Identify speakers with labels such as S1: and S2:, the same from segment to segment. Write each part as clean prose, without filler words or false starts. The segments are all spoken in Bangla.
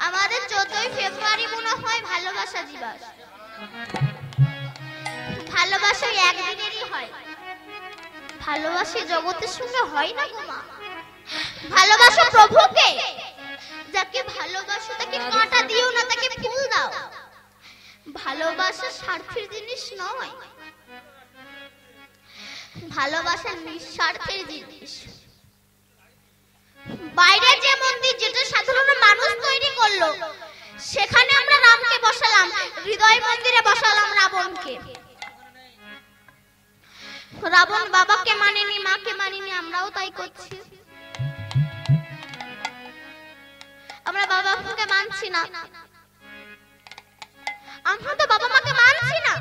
S1: আমাদের 14ই ফেব্রুয়ারি মনে হয় ভালোবাসা দিবস। ভালোবাসা একদিনেরই হয়, ভালোবাসা জগতের সঙ্গে হয় না গো মা। ভালোবাসা প্রভুকে, যাকে ভালোবাসো তাকে কাঁটা দিও না, তাকে ফুল দাও। ভালোবাসা স্বার্থের জিনিস নয়, ভালোবাসা নিঃস্বার্থের জিনিস। বাইরে যে মন্দির যেটা সাধারণ মানুষ তৈরি করলো, সেখানে আমরা রামকে বসালাম, হৃদয় মন্দিরে বসালাম রাবণকে। রাবণ বাবাকে মানেনি, মাকে মানেনি, আমরাও তাই করছি। আমরা বাবা মাকে মানছি না, আমরা তো বাবা মাকে মানছি না।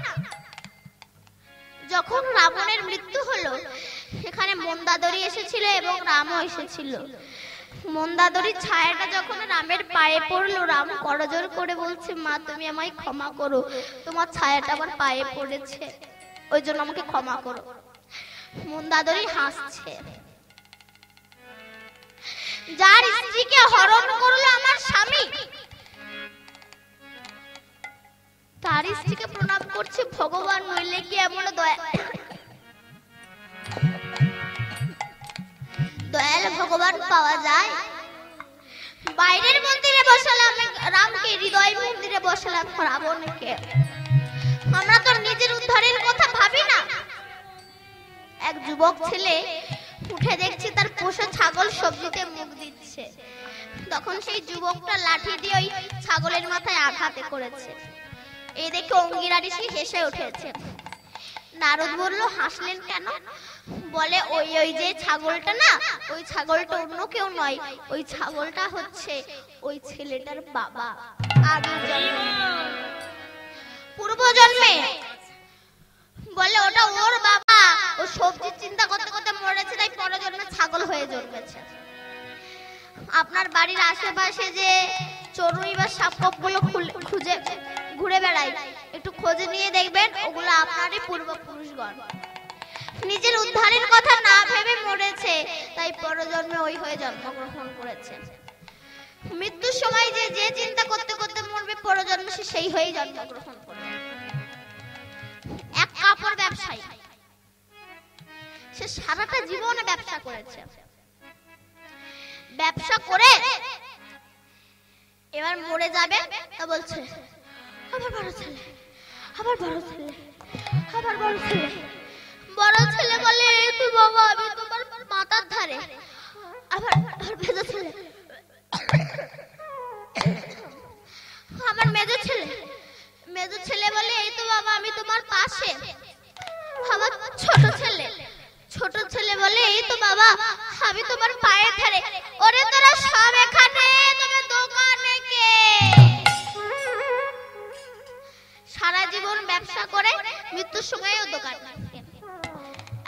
S1: যখন রাবণের মৃত্যু হলো, সেখানে মন্দাদরি এসেছিল এবং রামও এসেছিল। মন্দাদরির ছায়াটা যখন রামের পায়ে পড়লো, রাম করজোড় করে বলছে, মা তুমি আমায় ক্ষমা করো, তোমার ছায়াটা আমার পায়ে পড়েছে, ওই জন্য আমাকে ক্ষমা করো। মন্দাদরি হাসছে। যার স্ত্রীকে হরণ করলো আমার স্বামী, তার স্ত্রীকে প্রণাম করছে ভগবান, নইলে কি এমন দয়াল ভগবান পাওয়া যায়? বাইরের মন্দিরে বসালাম রামকে, হৃদয় মন্দিরে বসালাম রাবণকে। আমরা তো নিজের উদ্ধারের কথা ভাবি না। এক যুবক ছেলে উঠে দেখছি তার পোষা ছাগল সবজিতে মুখ দিচ্ছে, তখন সেই যুবকটা লাঠি দিয়ে ওই ছাগলের মাথায় আঘাত করেছে। এই দেখে অঙ্গিরা ঋষি হেসে উঠেছে। নারদ বলল, হাসলেন কেন? বলে, ওই যে ছাগলটা না, ওই ছাগলটা অন্য কেউ নয়, ওই ছাগলটা হচ্ছে ওই ছেলেটার বাবা। আগের জন্মে, পূর্ব জন্মে। বলে ওটা ওর বাবা, ও সবজির চিন্তা করতে করতে মরেছে, তাই পরজন্মে ছাগল হয়ে জন্মেছে। আপনার বাড়ির আশেপাশে যে চড়ুই বা সাপক গুলো খুঁজে ঘুরে বেড়ায়, একটু খোঁজে নিয়ে দেখবেন ওগুলো আপনারই পূর্বপুরুষগণ। নিজের উদ্ধারের কথা না ভেবে মরেছে, তাই পরজন্মে ওই হয়ে জন্মগ্রহণ করেছে। মৃত্যুর সময় যে যে চিন্তা করতে করতে মরবে, পরজন্মে সে সেই হয়েই জন্মগ্রহণ করবে। এক কাপড় ব্যবসায়ী, সে সারাটা জীবনে ব্যবসা করেছে। ব্যবসা করে এবার মরে যাবে, তা বলছে আবার বড় ছেলে, আবার বড় ছেলে, আবার বড় ছেলে। বড় ছেলে বলে, তুই বাবা আমি তোমার মাথার ধারে। আবার মেজো ছেলে, আমার মেজো ছেলে। মেজো ছেলে বলে, এই তো বাবা আমি তোমার পাশে। আমার ছোট ছেলে, ছোট ছেলে বলে, এই তো বাবা আমি তোমার পায়ের ধারে। ওরে তোরা সব এখানে, তবে দোকানে কে? সারা জীবন ব্যবসা করে মৃত্যুর সময়ও দোকান।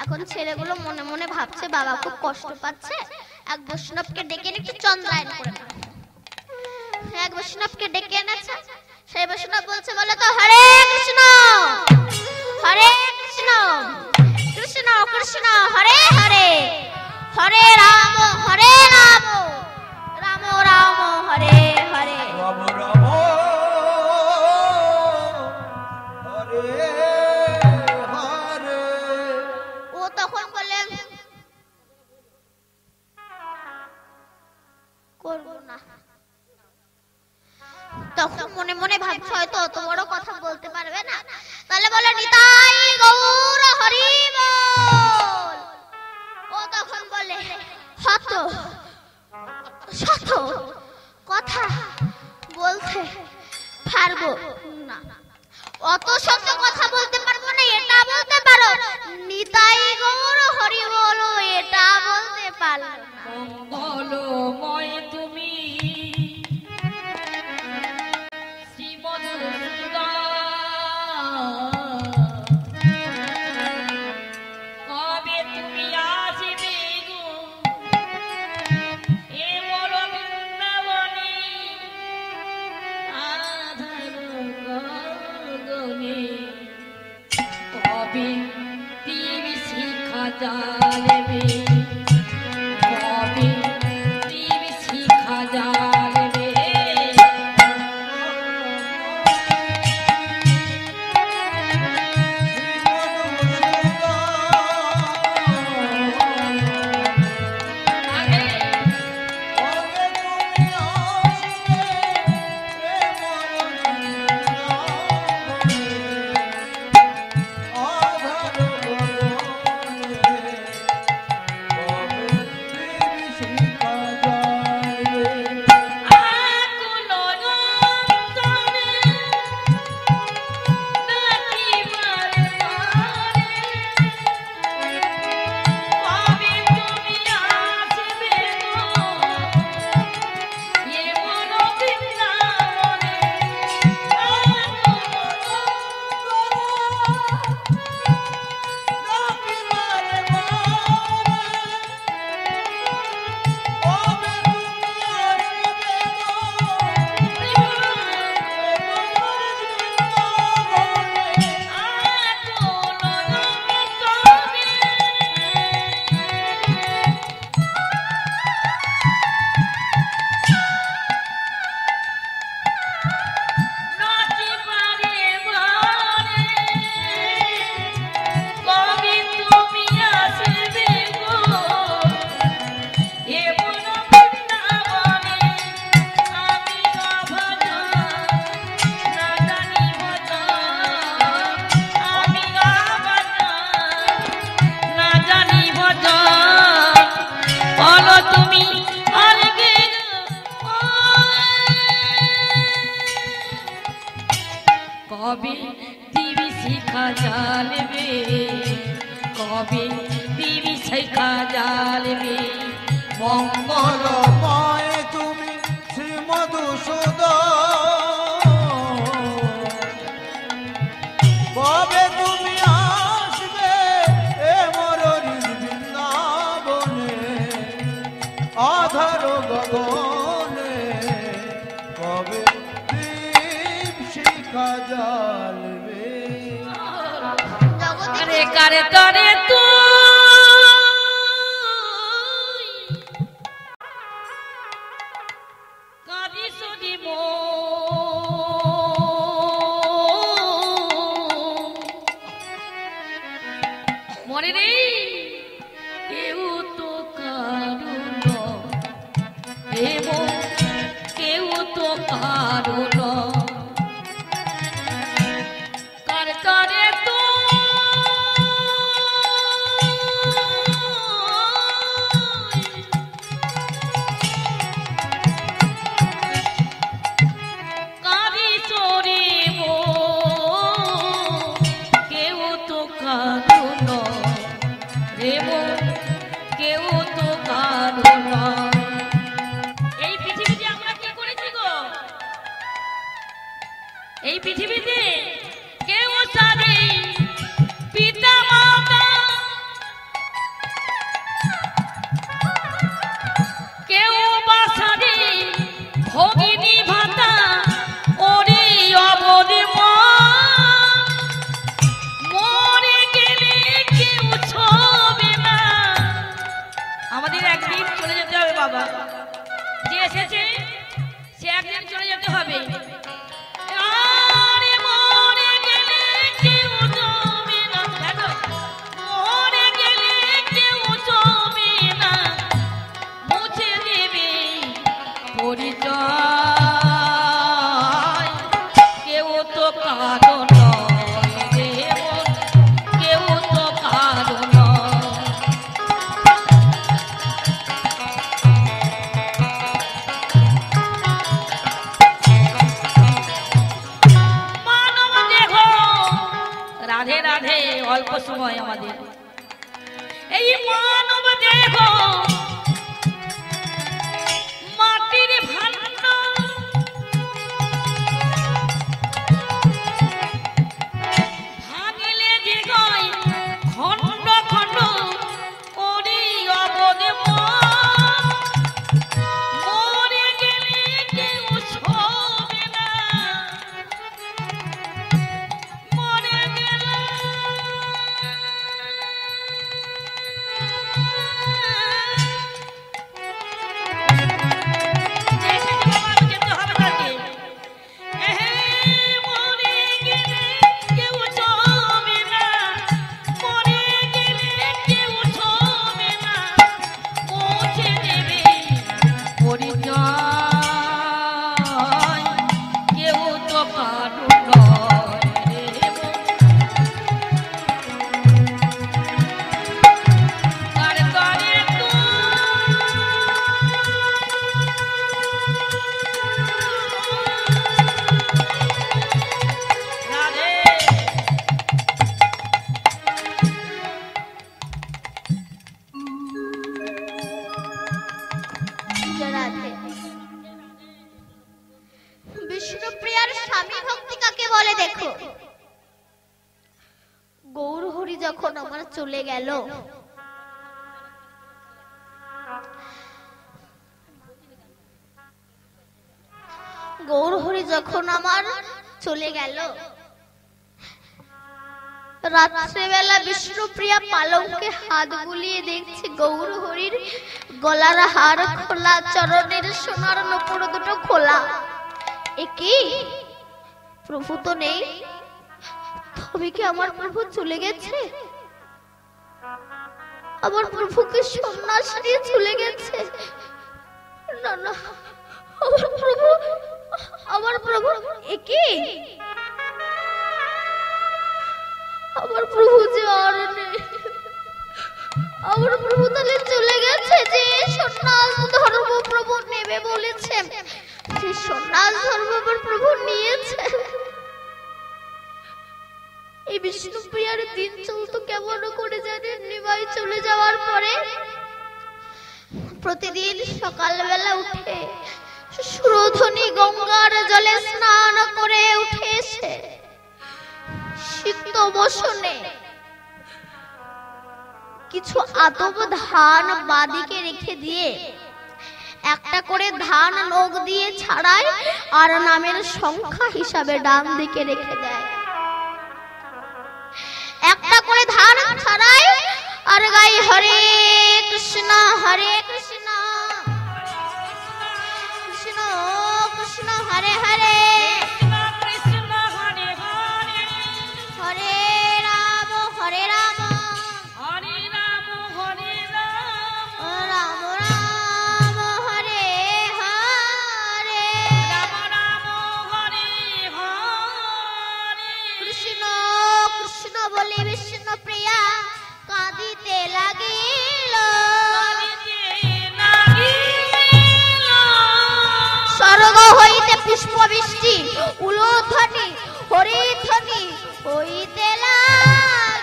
S1: এখন ছেলেগুলো মনে মনে ভাবছে বাবা খুব কষ্ট পাচ্ছে, এক বৈষ্ণবকে ডেকে একটু চন্দ্রায়ন করে না। এক বৈষ্ণবকে ডেকে এনেছে, সেই বৈষ্ণব বলছে, বলে তো হরে কৃষ্ণ, হরে কৃষ্ণ, কৃষ্ণ কৃষ্ণ হরে হরে, হরে রাম রাম রাম হরে হরে,
S2: রাম রাম হরে হরে।
S1: ও তখন বলে, করব না। তখন মনে মনে ভাবছে হয়তো অত বড় কথা বলতে পারবে না, তাহলে বলে নিতাই গৌর হরি বল। ও তখন বলে, শত শত কথা বলতে পারবো না। অত শত কথা বলতে পারবো না, এটা বলতে পারো নিতাই গৌর হরি বল, এটা বলতে পারো না।
S3: মঙ্গলময় তুমি শ্রীমদ সুদা, কবে তুমি আসবে গো এ বড় বৃন্দাবনে, আধার গগনে কবে টিভি শিখা যাবে, কবে টিভি শিখা যাবে। কবে দিবি শিখা জ্বালবে কবে দিবি শিখা জ্বালবে
S2: মঙ্গলময় তুমি শ্রী মধুসূদন কবে তুমি আসবে এ মরণীর বৃন্দাবনে আধার গগনে কবে দীপ শিখা জ্বালবে
S3: কারে কারে তরে তুই কাঁদিস রে মরে রে কেউ তো কারুন এবং কেউ তো কারুন কার তরে তো কাঁদি চড়িব কেউ তো কারুন রেব কেউ তো কারুন এই পৃথিবীতে আমরা কি করেছি গো এই পৃথিবীতে কেউ সারে পিতা মাতা কেউ বাসারে ভগিনী ভাতা ওরে অবধি মরে গেলে কেউ ছবে না আমাদের একদিন চলে যেতে হবে বাবা যে এসেছে সে একদিন চলে যেতে হবে আরে মরে গেলে কেউ জমে না দেখো মরে গেলে কেউ জমে না মুছে দেবে পরিচয় কেউ তো কারো নয় দেব কেউ তো কারো নয় মানব দেহ রাধে রাধে অল্প সময় আমাদের এই মানব দেহ মাটির ভান্ডার ভাঙলে যে গায় খণ্ড খণ্ড ওরে অবধি মরে গেলে কেউ ছবে না মরে গেলে যেতে হবে তাকে মরে গেলে কেউ ছবে না মরে গেলে কেউ ছবে না মুছে দেবে পরিচয় কেউ তো কারো নয় রে কার করে রাধে
S1: রাধে বিষ্ণুপ্রিয়ার স্বামী ভক্তি কাকে বলে দেখো গৌর হরি যখন আমার চলে গেল গৌর হরি যখন আমার চলে গেল রাত্রেবেলা বিষ্ণুপ্রিয়া পালঙ্কে হাত বুলিয়ে দেখছে গৌর হরির গলার হার খোলা চরণের সোনার নূপুর দুটো খোলা একি প্রভু তো নেই তবে কি আমার প্রভু চলে গেছে আমার প্রভুকে সন্ন্যাস নিয়ে চলে গেছে না না আমার প্রভু একি আমার প্রভু যে আর নেই আমার প্রভু তাহলে চলে গেছে যে সন্ন্যাস ধর্ম প্রভু নেবে বলেছে যে সন্ন্যাস ধর্ম প্রভু নিয়েছে বিষ্ণুপ্রিয়ার দিন চলতো কেমন করে জানেন নিমাই চলে যাওয়ার পরে? প্রতিদিন সকালবেলা উঠে সুরধনী গঙ্গার জলে স্নান করে উঠে এসে সিক্ত বসনে কিছু আতপ ধান বাদিকে রেখে দিয়ে একটা করে ধান নখ দিয়ে ছাড়ায় আর নামের সংখ্যা হিসাবে ডান দিকে রেখে দেয়। একটা করে ধান ছাড়ায় আর গাই হরে কৃষ্ণ কৃষ্ণ কৃষ্ণ হরে হরে হরে রাম রাম রাম হরে হরে কৃষ্ণ কৃষ্ণ বলে বিষ্ণু প্রিয়া কাঁদিতে লাগিল। স্বর্গ হইতে পুষ্প বৃষ্টি উলোধ্বনি হরিধ্বনি হইতে লাগিল।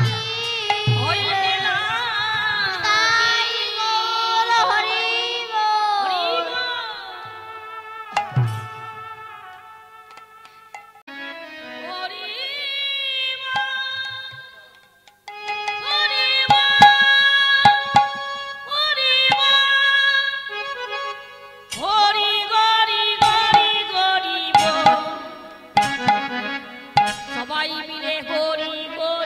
S1: তাই মোর হরি মোর।
S3: সবাই মিলে হরি হরি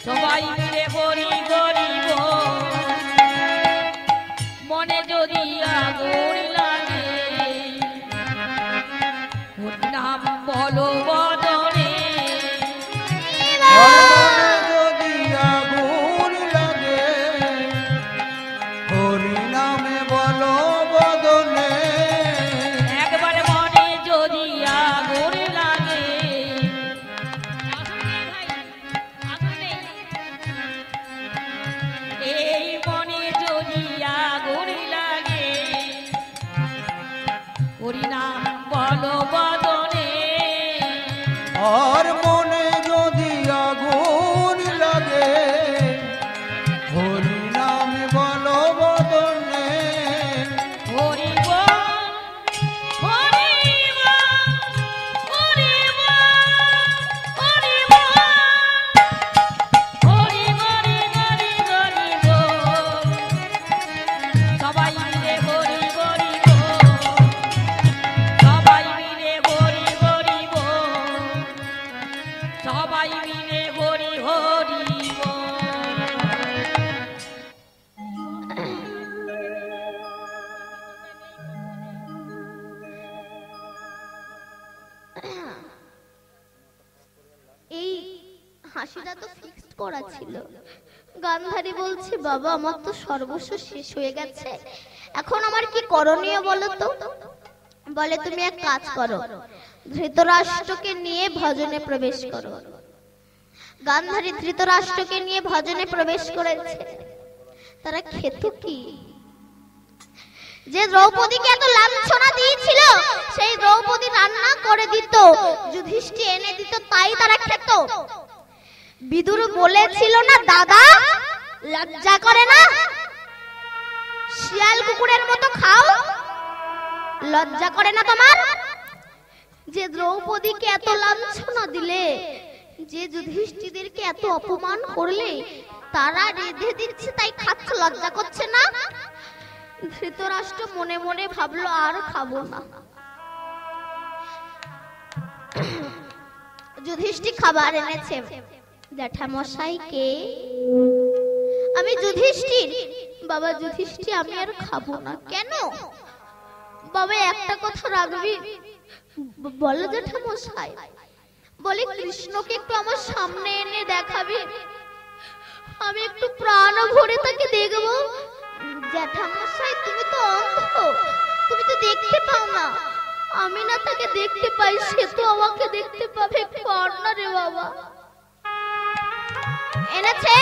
S3: সবাই মিলে হরি হরি মনে যদি আগুন লাগে নাম বলো বদনে
S2: মনে যদি আগুন লাগে হরি নামে বলো বদনে।
S3: একবার মনে যদি আগুন লাগে এই মনে যদি আগুন লাগে হরি নাম বলো বদনে।
S2: আর মনে যদি আগুন লাগে হরি নামে বলো বদনে।
S3: হরি বল হরি বল হরি বল হরি বল হরি হরি হরি হরি বল সবাই মিলে হরি হরি বল সবাই মিলে হরি হরি বল সবাই মিলে হরি হরি বল।
S1: এই হাসিটা তো ফিক্সড করা ছিল। গান্ধারী বলছে বাবা আমার তো সর্বস্ব শেষ হয়ে গেছে, এখন আমার কি করণীয় বলো তো? বলে তুমি এক কাজ করো, ধৃতরাষ্ট্রকে নিয়ে ভজনে প্রবেশ করো। গান্ধারী ধৃতরাষ্ট্রকে নিয়ে ভজনে প্রবেশ করেছে। তারা খেত কি? যে দ্রৌপদীকে এত লাঞ্ছনা দিয়েছিল সেই দ্রৌপদী রান্না করে দিত, যুধিষ্ঠির এনে দিত, তাই তারা খেত। বিদুর বলেছিল না দাদা লজ্জা করে না, শিয়াল কুকুরের মতো খাও, লজ্জা করে না তোমার? যে দ্রৌপদীকে এত লাঞ্ছনা দিলে, যে যুধিষ্ঠিরকে এত অপমান করলে, তারা রেঁধে দিচ্ছে তাই খাচ্ছে, লজ্জা করছে না? ধৃতরাষ্ট্র মনে মনে ভাবলো আর খাবো না। যুধিষ্ঠির খাবার এনেছে। জ্যাঠামশাইকে আমি যুধিষ্ঠির। বাবা যুধিষ্ঠির আমি আর খাবো না। কেন বাবা? একটা কথা রাখবি? বলো জ্যাঠামশাই। বলে কৃষ্ণকে একটু আমার সামনে এনে দেখাবি, আমি একটু প্রাণ ভরে তাকে দেখবো। জ্যাঠামশাই তুমি তো অন্ধ, তুমি তো দেখতে পাও না, আমি না তাকে দেখতে পাই, সে তো আমাকে দেখতে পাবে, কর না রে বাবা। এনেছে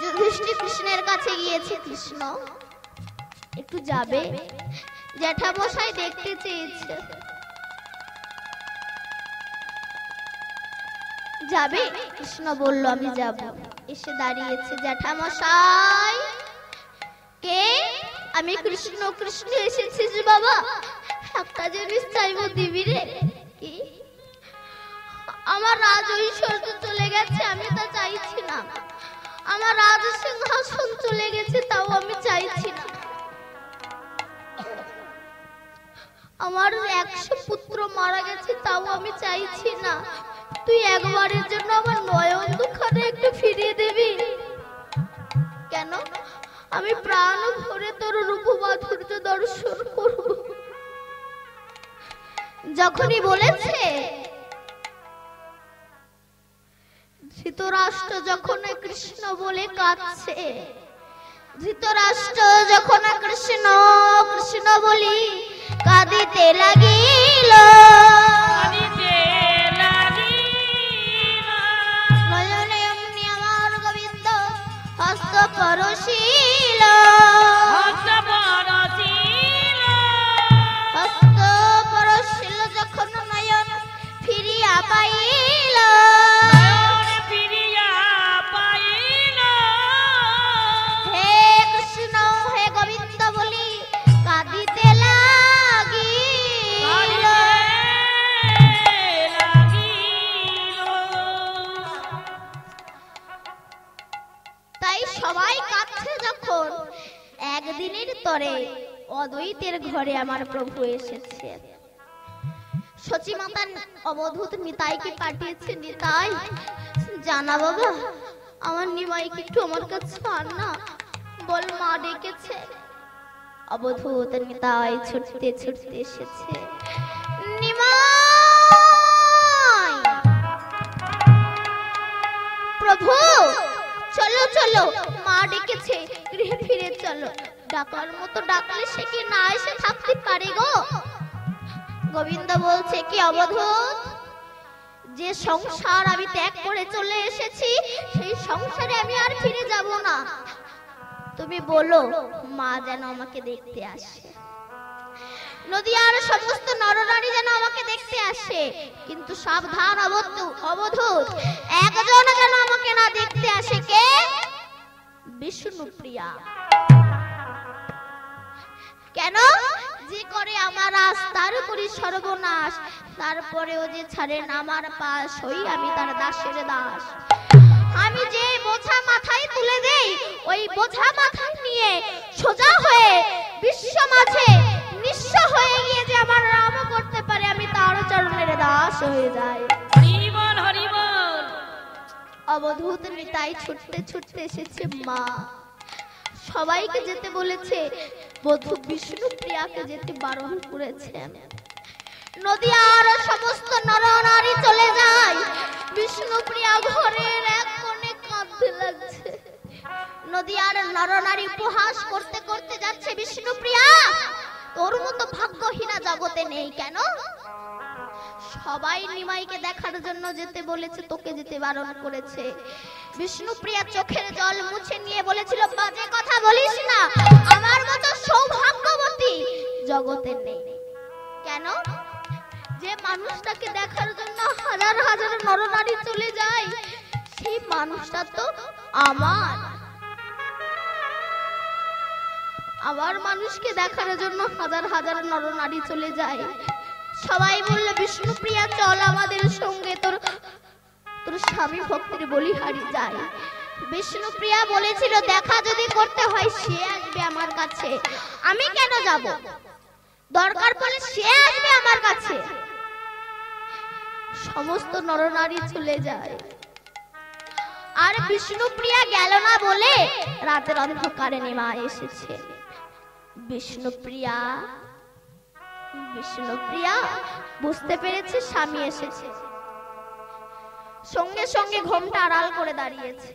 S1: যুধিষ্ঠির কৃষ্ণের কাছে গিয়েছে। কৃষ্ণ একটু যাবে, জ্যাঠামশাই দেখতে চেয়েছে। যাবে? কৃষ্ণ বলল আমি যাব। এসে দাঁড়িয়েছে। জ্যাঠামশাই কে? আমি কৃষ্ণ। কৃষ্ণ এসেছিস বাবা? একটা জিনিস চাইবো, দিবি রে? কি? আমার রাজ ঐশ্বর্য চলে গেছে, আমি তা চাইছি না। আমার রাজ সিংহাসন চলে গেছে, তাও আমি চাইছি না। আমার 100 পুত্র মারা গেছে, তাও আমি চাইছি না। তুই একবারের জন্য আমার নয়ন দুখানে একটু ফিরিয়ে দিবি। কেন? আমি প্রাণ ভরে তোর রূপ মাধুর্য দর্শন করব। যখনই বলেছে, ধৃতরাষ্ট্র যখন কৃষ্ণ বলে কাঁদছে, ধৃতরাষ্ট্র যখন কৃষ্ণ কৃষ্ণ বলি কাঁদিতে লাগিল, নয়নে অমনি আমার গোবিন্দ হস্ত পরশিল, হস্ত পরশিল যখন নয়ন ফিরিয়া পাইল, হে কৃষ্ণ হে গোবিন্দ বলি কাঁদিতে লাগিল। তাই সবাই কাঁদছে যখন, একদিনের তরে অদ্বৈতের ঘরে আমার প্রভু এসেছে। সচিমাতা অবধূত নিতাইকে পাঠিয়েছে। নিতাই জানা বাবা, আমার নিমাইকে একটু আমার কাছে আন না, বল মা ডেকেছে। অবধূত নিতাই ছুটতে ছুটতে এসেছে। নিমাই, প্রভু চলো চলো, মা ডেকেছে, গৃহে ফিরে চলো। ডাকার মতো ডাকলে সে কি না এসে থাকতে পারে গো? গোবিন্দ বলছে, কি অবধূত, যে সংসার আমি ত্যাগ করে চলে এসেছি, সেই সংসারে আমি আর ফিরে যাব না। তুমি বলো মা যেন আমাকে দেখতে আসে, নদিয়ার সমস্ত নরনারী যেন আমাকে দেখতে আসে, কিন্তু সাবধান অবধূত, একজন যেন আমাকে না দেখতে আসে। কে? বিষ্ণুপ্রিয়া। কেন? যে করে আমার আস তার করি সর্বনাশ, তারপরেও যে ছাড়েন আমার পাশ, হই আমি তার দাসের দাস। আমি যে বোঝা মাথায় তুলে দেই, ওই বোঝা মাথায় নিয়ে সোজা হয়ে বিশ্ব মাঝে নিঃস্ব হয়ে গিয়ে যে আমার রাম করতে পারে, আমি তার চরণের দাস হয়ে যাই।
S3: হরিবল হরিবল।
S1: অবধূত নিতাই ছুটতে ছুটতে এসেছে। মা সবাইকে যেতে বলেছে, বধূ বিষ্ণুপ্রিয়াকে যেতে বারণ করেছেন। নদিয়ার সমস্ত নরনারী চলে যায়, বিষ্ণুপ্রিয়া ঘরের এক কোণে কাঁদতে লাগছে। নদিয়ার নরনারী উপহাস করতে করতে যাচ্ছে, বিষ্ণুপ্রিয়া তোর মতো ভাগ্যহীনা জগতে নেই। কেন? সবাই নিমাইকে দেখার জন্য যেতে বলেছে, তোকে যেতে বারণ করেছে। বিষ্ণুপ্রিয়া চোখের জল মুছে নিয়ে বলেছিল, বাজে কথা বলিস না, আমার মতো সৌভাগ্যবতী জগতে নেই। কেন? যে মানুষটাকে দেখার জন্য হাজার হাজার নরনারী চলে যায়, সেই মানুষটা তো আমার। আমার মানুষকে দেখার জন্য হাজার হাজার নরনারী চলে যায়। সবাই বলল, বিষ্ণুপ্রিয়া চল আমাদের সঙ্গে, তোর স্বামী ভক্তির বলিহারি যায়। বিষ্ণুপ্রিয়া বলেছিল, দেখা যদি করতে হয় সে আসবে আমার কাছে, আমি কেন যাব? দরকার পড়লে সে আসবে আমার কাছে। সমস্ত নরনারী চলে যায়, আর বিষ্ণুপ্রিয়া গেল না বলে রাতের অন্ধকারে নেমা এসেছে। বিষ্ণুপ্রিয়া বুঝতে পেরেছে স্বামী এসেছে, সঙ্গে সঙ্গে ঘোমটা আড়াল করে দাঁড়িয়েছে।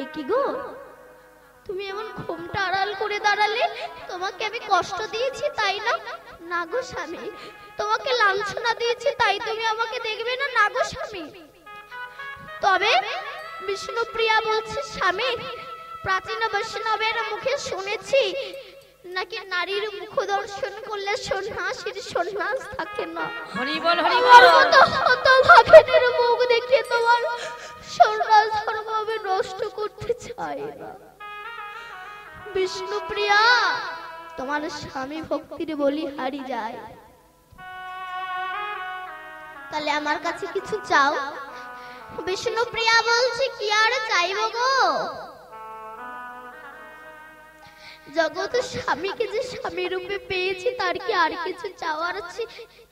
S1: এ কি গো, তুমি এমন ঘুমটা আড়াল করে দাঁড়ালে, তোমাকে আমি কষ্ট দিয়েছি তাই না? না গো স্বামী, তোমাকে লাঞ্ছনা দিয়েছি তাই তুমি আমাকে দেখবে না? না গো স্বামী। তবে বিষ্ণুপ্রিয়া বলছে, স্বামী, প্রাচীন বৈষ্ণবের মুখে শুনেছি নাকি নারীর মুখ দর্শন করলে সন্ন্যাসীর সন্ন্যাস থাকে না।
S3: হরি বল, হরি
S1: আমার
S3: বল।
S1: মতো হতভাগিনীর মুখ দেখে তোমার সন্ন্যাস ধর্ম আমি নষ্ট করতে চাই না। বিষ্ণুপ্রিয়া, তোমার স্বামী ভক্তির বলি হারি যায়, তাহলে আমার কাছে কিছু চাও। বিষ্ণুপ্রিয়া বলছে, কি আর চাইব গো? জগৎ স্বামীকে যে স্বামী রূপে পেয়েছি, তার কি আর কিছু চাওয়ার আছে?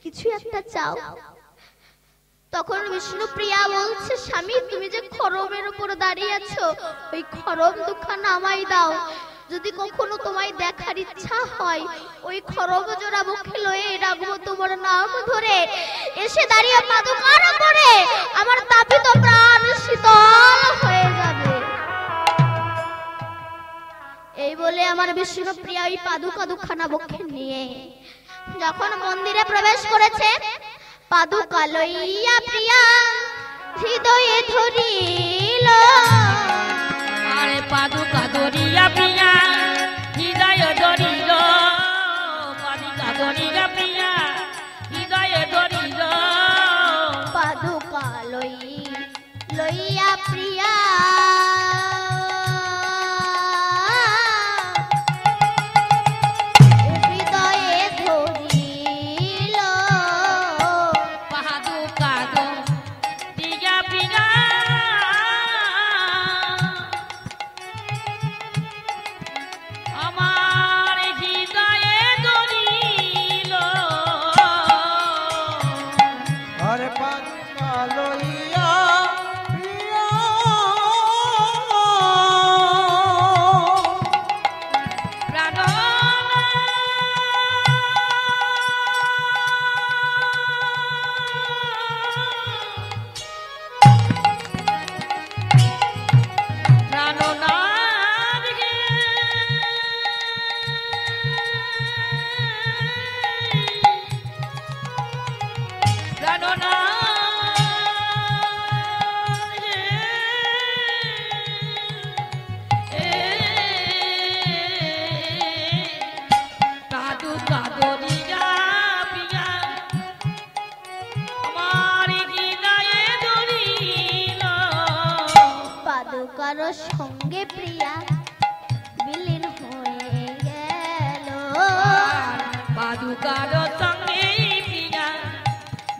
S1: কিছু একটা চাও। তখন বিষ্ণুপ্রিয়া বলছে, স্বামী, তুমি যে খরমের উপর দাঁড়িয়ে আছো, ওই খরম দুখানা আমায় দাও। যদি কখনো তোমায় দেখার ইচ্ছা হয়, ওই খরম জোড়া মুখে লয়ে রাখবো তোমার নাম ধরে। এসে দাঁড়িয়ে পাদুকার উপরে আমার তাপিত প্রাণ শীতল হয়ে যাবে। এই বলে আমার বিষ্ণুপ্রিয়া ওই পাদুকা দুখানা বক্ষে নিয়ে যখন মন্দিরে প্রবেশ করেছে, পাদুকা লইয়া প্রিয়া হৃদয়ে ধরিল।
S3: আরে পাদুকা ধরিয়া প্রিয়া হৃদয় ধরিল, পাদুকা ধরিয়া প্রিয়া হৃদয় ধরিল।
S1: পাদুকা লইয়া প্রিয়া হৃদয়ে ধরিল।
S3: পাদুকা ধরিয়া প্রিয়া আমার হৃদয়ে ধরিল।
S2: আরে পাদুকা লইয়া প্রিয়া
S1: পাদুকার সঙ্গে প্রিয়া বিলীন হয়ে গেল।
S3: পাদুকার সঙ্গে প্রিয়া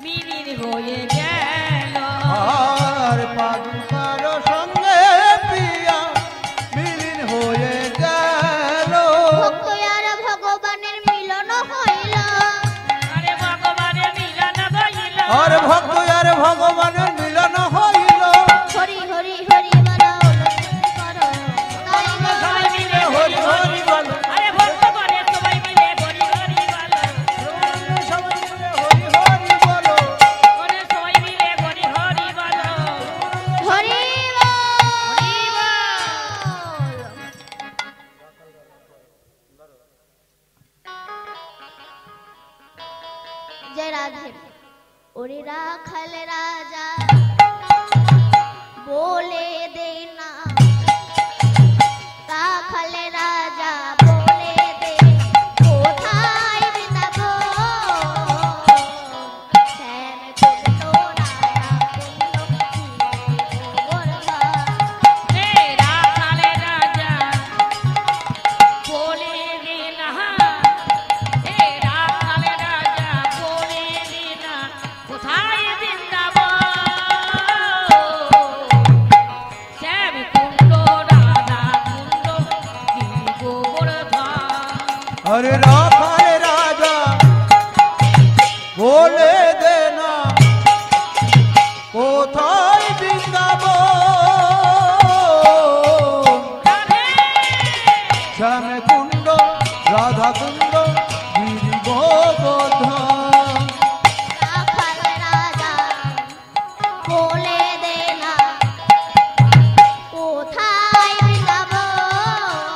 S3: মিলিন হয়ে গেল।
S2: আর পাদুকার সঙ্গে প্রিয়া মিলিন হয়ে গেল।
S1: ভক্ত আর ভগবানের মিলন হইল।
S3: আরে ভগবানের মিলন হইল।
S2: আর ভক্ত আর ভগবানের মিলন হইল।
S1: হরি হরি হরি বলো, করো তাই গো।
S3: সবাই মিলে হরি হরি বলো। আরে ভক্ত করে সবাই মিলে হরি হরি বলো।
S2: সবাই মিলে হরি হরি বলো।
S3: করে সবাই মিলে হরি হরি বলো।
S1: হরি
S3: হরি বল।
S1: জয় রাধে। ওরে রাখাল রাজা বলে দে না, রাখাল রাজা বলে দে কোথায় বৃন্দাবন। শ্যাম কুণ্ড রাধা কুণ্ড গোবর্ধন।
S3: হে রাখালে রাজা বলে দে না, হে রাখালে রাজা বলে দে না কোথায় বৃন্দাবন। শ্যাম কুণ্ড রাধা কুণ্ড গোবর্ধন।
S2: अरे राखाल राजा बोले देना कोথায় বৃন্দাবন।
S3: রাধে
S2: শ্যাম কুণ্ড রাধা কুণ্ড গিরি গোবর্ধন।
S1: রাখাল রাজা বলে দে না কোথায় বৃন্দাবন।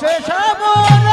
S2: আছে শ্যামরা